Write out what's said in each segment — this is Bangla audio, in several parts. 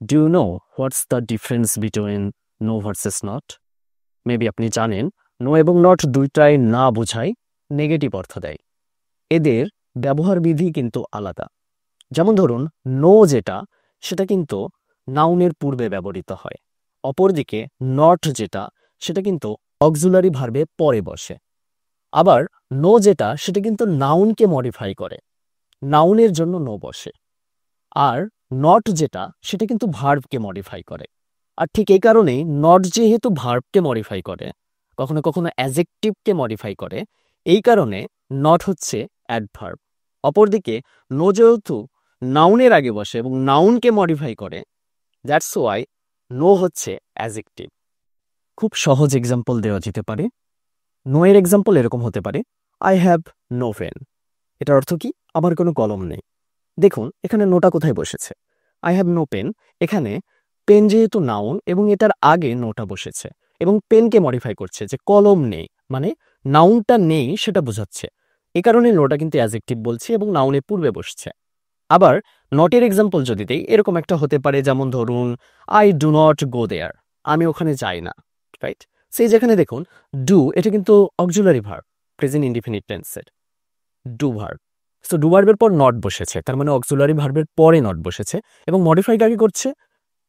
Do you know what's the difference between no versus not? Maybe আপনি জানেন, নো এবং নট দুইটাই না বোঝায়, নেগেটিভ অর্থ দেয়। এদের ব্যবহার বিধি কিন্তু আলাদা। যেমন ধরুন, নো যেটা সেটা কিন্তু নাউনের পূর্বে ব্যবহৃত হয়। অপরদিকে নট যেটা সেটা কিন্তু অক্সিলারি ভার্বে পরে বসে। আবার নো যেটা সেটা কিন্তু নাউনকে মডিফাই করে, নাউনের জন্য নো বসে। আর নট যেটা সেটা কিন্তু ভার্বকে মডিফাই করে। আর ঠিক এই কারণেই নট যেহেতু ভার্বকে মডিফাই করে, কখনো কখনো অ্যাজেক্টিভকে মডিফাই করে, এই কারণে নট হচ্ছে অ্যাডভার্ব। অপরদিকে নো যেহেতু নাউনের আগে বসে এবং নাউনকে মডিফাই করে, দ্যাটস ওয়াই নো হচ্ছে অ্যাজেক্টিভ। খুব সহজ এক্সাম্পল দেওয়া যেতে পারে। নো এর এক্সাম্পল এরকম হতে পারে, আই হ্যাভ নো পেন। এটার অর্থ কি? আমার কোনো কলম নেই। দেখুন এখানে নোটা কোথায় বসেছে, আই হ্যাভ নো পেন। এখানে পেন যেহেতু নাউন এবং এটার আগে নোটা বসেছে এবং পেনকে মডিফাই করছে যে কলম নেই, মানে নাউনটা নেই সেটা বোঝাচ্ছে। এ কারণে নোটা কিন্তু অ্যাজেক্টিভ বলছে এবং নাউনের পূর্বে বসছে। আবার নটের এক্সাম্পল যদি দেই, এরকম একটা হতে পারে, যেমন ধরুন আই ডু নট গো দেয়ার, আমি ওখানে যাই না, রাইট? সেই যেখানে দেখুন ডু, এটা কিন্তু অক্সিলারি ভার্ব, প্রেজেন্ট ইনডিফিনিট টেন্সের ডু ভার্ব। সো ডু ভার্বের পর নট বসেছে, তার মানে অক্সিলারি ভার্বের পরে নট বসেছে এবং মডিফাই কাকে করছে?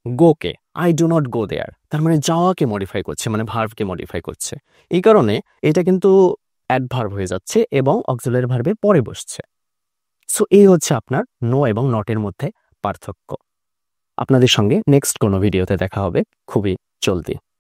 গোকে। আই ডু নট গো দেয়ার, তার মানে যাওয়াকে মডিফাই করছে, মানে ভার্বকে মডিফাই করছে। এই কারণে এটা কিন্তু অ্যাডভার্ব হয়ে যাচ্ছে এবং অক্সিলারি ভার্বের পরে বসছে। সো এই হচ্ছে আপনার নো এবং নটের মধ্যে পার্থক্য। আপনাদের সঙ্গে নেক্সট কোনো ভিডিওতে দেখা হবে খুবই জলদি।